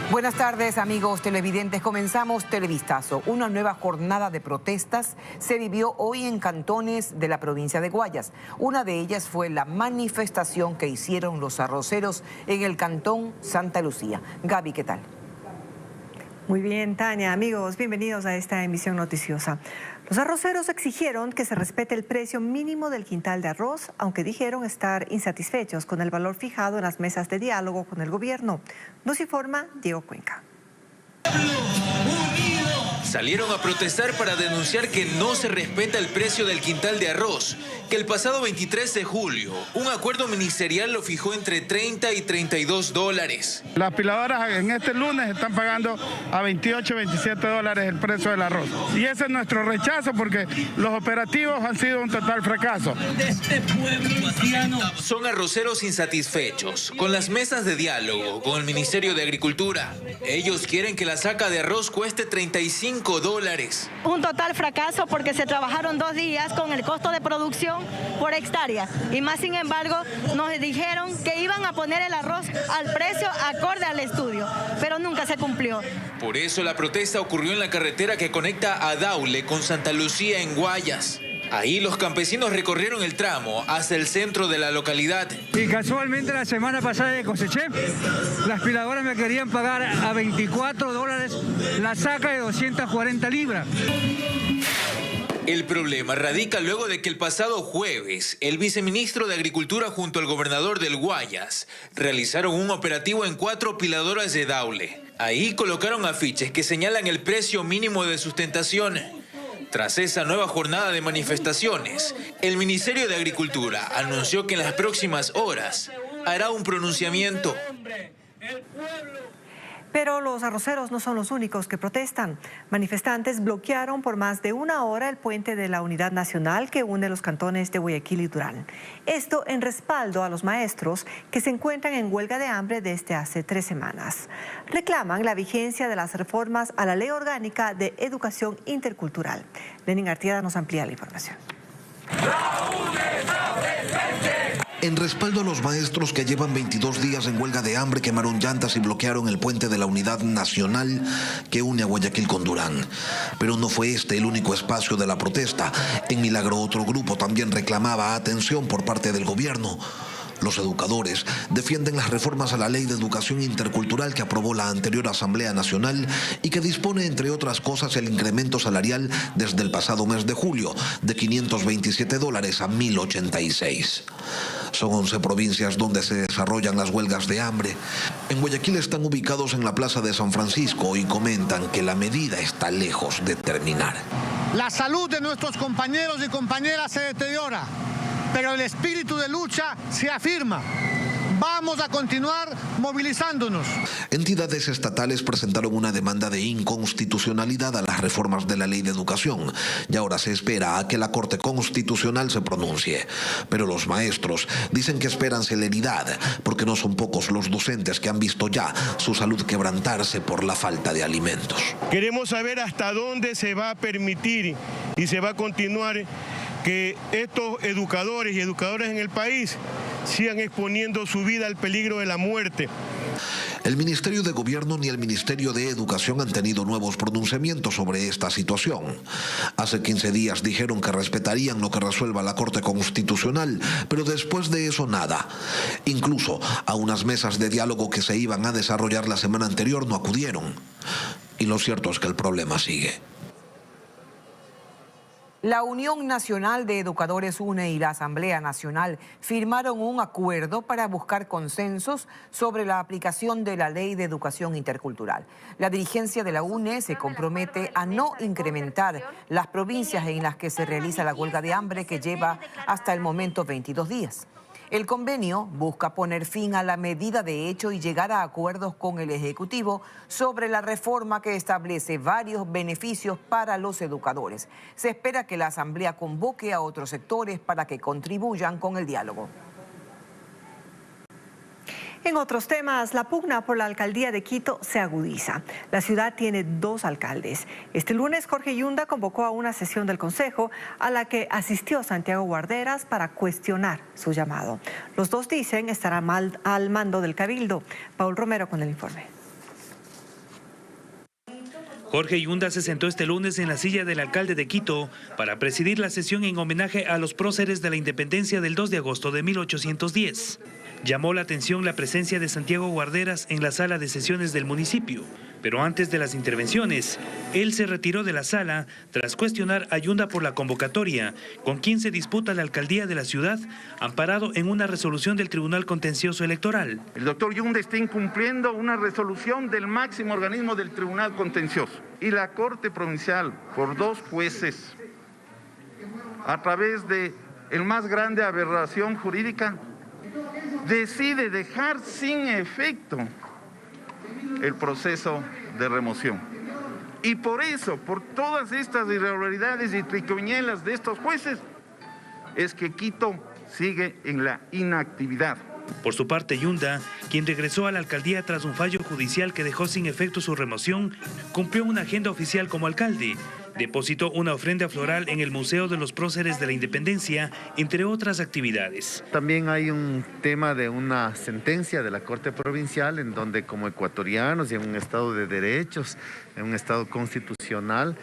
Buenas tardes, amigos televidentes. Comenzamos Televistazo. Una nueva jornada de protestas se vivió hoy en cantones de la provincia de Guayas. Una de ellas fue la manifestación que hicieron los arroceros en el cantón Santa Lucía. Gaby, ¿qué tal? Muy bien, Tania. Amigos, bienvenidos a esta emisión noticiosa. Los arroceros exigieron que se respete el precio mínimo del quintal de arroz, aunque dijeron estar insatisfechos con el valor fijado en las mesas de diálogo con el gobierno. Nos informa Diego Cuenca. Salieron a protestar para denunciar que no se respeta el precio del quintal de arroz, que el pasado 23 de julio un acuerdo ministerial lo fijó entre 30 y 32 dólares. Las piladoras en este lunes están pagando a 28, 27 dólares el precio del arroz. Y ese es nuestro rechazo porque los operativos han sido un total fracaso. Son arroceros insatisfechos con las mesas de diálogo con el Ministerio de Agricultura. Ellos quieren que la saca de arroz cueste 35 dólares. Un total fracaso porque se trabajaron 2 días con el costo de producción por hectárea y más sin embargo nos dijeron que iban a poner el arroz al precio acorde al estudio, pero nunca se cumplió. Por eso la protesta ocurrió en la carretera que conecta a Daule con Santa Lucía en Guayas. Ahí los campesinos recorrieron el tramo hasta el centro de la localidad. Y casualmente la semana pasada que coseché, las piladoras me querían pagar a 24 dólares la saca de 240 libras. El problema radica luego de que el pasado jueves el viceministro de Agricultura junto al gobernador del Guayas realizaron un operativo en 4 piladoras de Daule. Ahí colocaron afiches que señalan el precio mínimo de sustentación. Tras esa nueva jornada de manifestaciones, el Ministerio de Agricultura anunció que en las próximas horas hará un pronunciamiento. Pero los arroceros no son los únicos que protestan. Manifestantes bloquearon por más de 1 hora el puente de la Unidad Nacional que une los cantones de Guayaquil y Durán. Esto en respaldo a los maestros que se encuentran en huelga de hambre desde hace 3 semanas. Reclaman la vigencia de las reformas a la Ley Orgánica de Educación Intercultural. Lenin Artieda nos amplía la información. En respaldo a los maestros que llevan 22 días en huelga de hambre, quemaron llantas y bloquearon el puente de la Unidad Nacional que une a Guayaquil con Durán. Pero no fue este el único espacio de la protesta. En Milagro otro grupo también reclamaba atención por parte del gobierno. Los educadores defienden las reformas a la Ley de Educación Intercultural que aprobó la anterior Asamblea Nacional y que dispone, entre otras cosas, el incremento salarial desde el pasado mes de julio de 527 dólares a 1.086. Son 11 provincias donde se desarrollan las huelgas de hambre. En Guayaquil están ubicados en la Plaza de San Francisco y comentan que la medida está lejos de terminar. La salud de nuestros compañeros y compañeras se deteriora, pero el espíritu de lucha se afirma. Vamos a continuar movilizándonos. Entidades estatales presentaron una demanda de inconstitucionalidad a las reformas de la Ley de Educación y ahora se espera a que la Corte Constitucional se pronuncie. Pero los maestros dicen que esperan celeridad porque no son pocos los docentes que han visto ya su salud quebrantarse por la falta de alimentos. Queremos saber hasta dónde se va a permitir y se va a continuar que estos educadores y educadoras en el país sigan exponiendo su vida al peligro de la muerte. El Ministerio de Gobierno ni el Ministerio de Educación han tenido nuevos pronunciamientos sobre esta situación. Hace 15 días dijeron que respetarían lo que resuelva la Corte Constitucional, pero después de eso nada. Incluso a unas mesas de diálogo que se iban a desarrollar la semana anterior no acudieron. Y lo cierto es que el problema sigue. La Unión Nacional de Educadores UNE y la Asamblea Nacional firmaron un acuerdo para buscar consensos sobre la aplicación de la Ley de Educación Intercultural. La dirigencia de la UNE se compromete a no incrementar las provincias en las que se realiza la huelga de hambre que lleva hasta el momento 22 días. El convenio busca poner fin a la medida de hecho y llegar a acuerdos con el Ejecutivo sobre la reforma que establece varios beneficios para los educadores. Se espera que la Asamblea convoque a otros sectores para que contribuyan con el diálogo. En otros temas, la pugna por la alcaldía de Quito se agudiza. La ciudad tiene 2 alcaldes. Este lunes, Jorge Yunda convocó a una sesión del Consejo a la que asistió Santiago Guarderas para cuestionar su llamado. Los dos dicen estar al mando del Cabildo. Paul Romero con el informe. Jorge Yunda se sentó este lunes en la silla del alcalde de Quito para presidir la sesión en homenaje a los próceres de la independencia del 2 de agosto de 1810. Llamó la atención la presencia de Santiago Guarderas en la sala de sesiones del municipio, pero antes de las intervenciones, él se retiró de la sala tras cuestionar a Yunda por la convocatoria, con quien se disputa la alcaldía de la ciudad, amparado en una resolución del Tribunal Contencioso Electoral. El doctor Yunda está incumpliendo una resolución del máximo organismo del Tribunal Contencioso y la Corte Provincial, por 2 jueces, a través de el más grande aberración jurídica, decide dejar sin efecto el proceso de remoción. Y por eso, por todas estas irregularidades y triquiñuelas de estos jueces, es que Quito sigue en la inactividad. Por su parte, Yunda, quien regresó a la alcaldía tras un fallo judicial que dejó sin efecto su remoción, cumplió una agenda oficial como alcalde. Depositó una ofrenda floral en el Museo de los Próceres de la Independencia, entre otras actividades. También hay un tema de una sentencia de la Corte Provincial en donde como ecuatorianos y en un Estado de derechos, en un Estado constitucional,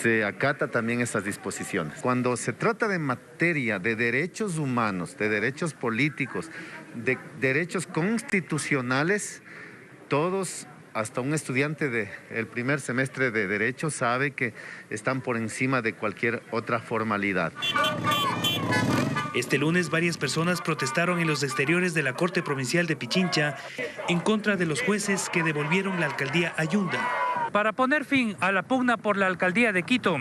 se acata también esas disposiciones. Cuando se trata de materia de derechos humanos, de derechos políticos, de derechos constitucionales, todos, hasta un estudiante del primer semestre de Derecho sabe que están por encima de cualquier otra formalidad. Este lunes varias personas protestaron en los exteriores de la Corte Provincial de Pichincha en contra de los jueces que devolvieron la alcaldía a Yunda. Para poner fin a la pugna por la alcaldía de Quito,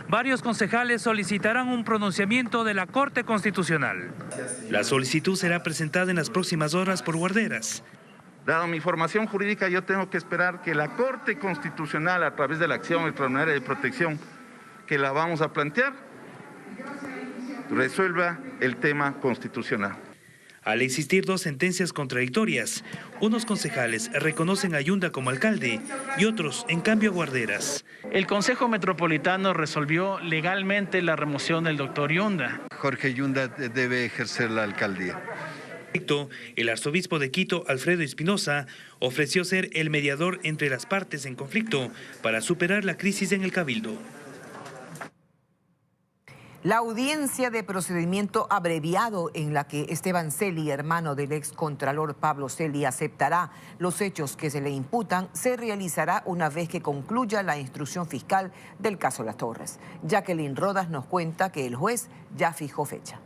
varios concejales solicitarán un pronunciamiento de la Corte Constitucional. La solicitud será presentada en las próximas horas por Guarderas. Dado mi formación jurídica, yo tengo que esperar que la Corte Constitucional, a través de la acción extraordinaria de protección que la vamos a plantear, resuelva el tema constitucional. Al existir 2 sentencias contradictorias, unos concejales reconocen a Yunda como alcalde y otros, en cambio, a Guarderas. El Consejo Metropolitano resolvió legalmente la remoción del doctor Yunda. Jorge Yunda debe ejercer la alcaldía. El arzobispo de Quito, Alfredo Espinosa, ofreció ser el mediador entre las partes en conflicto para superar la crisis en el Cabildo. La audiencia de procedimiento abreviado en la que Esteban Celi, hermano del excontralor Pablo Celi, aceptará los hechos que se le imputan, se realizará una vez que concluya la instrucción fiscal del caso Las Torres. Jacqueline Rodas nos cuenta que el juez ya fijó fecha.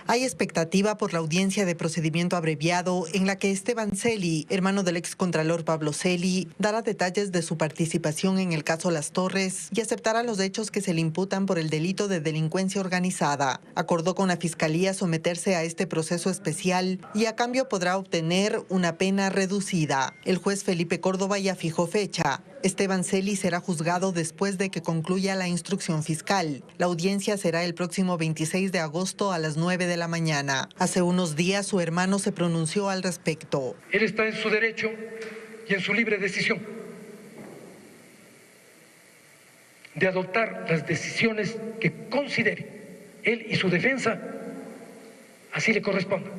Hay expectativa por la audiencia de procedimiento abreviado en la que Esteban Celi, hermano del excontralor Pablo Celi, dará detalles de su participación en el caso Las Torres y aceptará los hechos que se le imputan por el delito de delincuencia organizada. Acordó con la Fiscalía someterse a este proceso especial y a cambio podrá obtener una pena reducida. El juez Felipe Córdoba ya fijó fecha. Esteban Celi será juzgado después de que concluya la instrucción fiscal. La audiencia será el próximo 26 de agosto a las 9 de la mañana. Hace unos días su hermano se pronunció al respecto. Él está en su derecho y en su libre decisión de adoptar las decisiones que considere él y su defensa así le corresponda.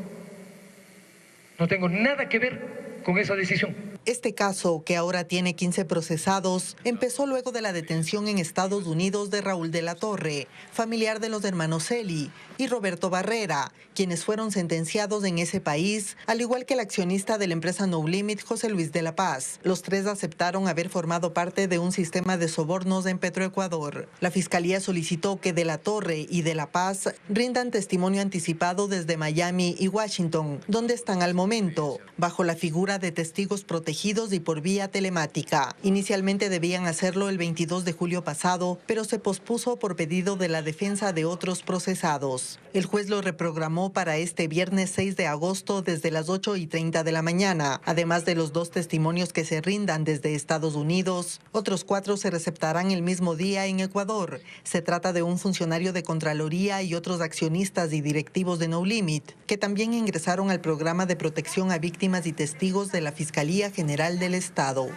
No tengo nada que ver con esa decisión. Este caso, que ahora tiene 15 procesados, empezó luego de la detención en Estados Unidos de Raúl de la Torre, familiar de los hermanos Celi, y Roberto Barrera, quienes fueron sentenciados en ese país, al igual que el accionista de la empresa No Limit, José Luis de la Paz. Los 3 aceptaron haber formado parte de un sistema de sobornos en Petroecuador. La Fiscalía solicitó que de la Torre y de la Paz rindan testimonio anticipado desde Miami y Washington, donde están al momento, bajo la figura de testigos protegidos y por vía telemática. Inicialmente debían hacerlo el 22 de julio pasado, pero se pospuso por pedido de la defensa de otros procesados. El juez lo reprogramó para este viernes 6 de agosto desde las 8:30 de la mañana. Además de los 2 testimonios que se rindan desde Estados Unidos, otros 4 se receptarán el mismo día en Ecuador. Se trata de un funcionario de Contraloría y otros accionistas y directivos de No Limit, que también ingresaron al programa de protección a víctimas y testigos de la Fiscalía General del Estado.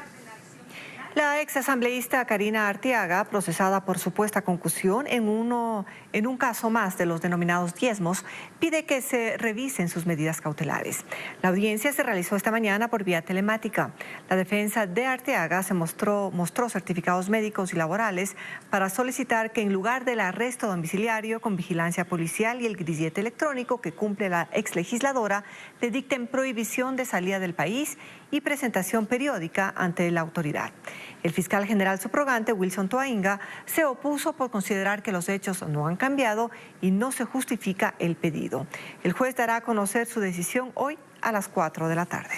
La exasambleísta Karina Arteaga, procesada por supuesta concusión en un caso más de los denominados diezmos, pide que se revisen sus medidas cautelares. La audiencia se realizó esta mañana por vía telemática. La defensa de Arteaga mostró certificados médicos y laborales para solicitar que en lugar del arresto domiciliario con vigilancia policial y el grillete electrónico que cumple la exlegisladora, le dicten prohibición de salida del país y presentación periódica ante la autoridad. El fiscal general subrogante, Wilson Toainga, se opuso por considerar que los hechos no han cambiado y no se justifica el pedido. El juez dará a conocer su decisión hoy a las 4 de la tarde.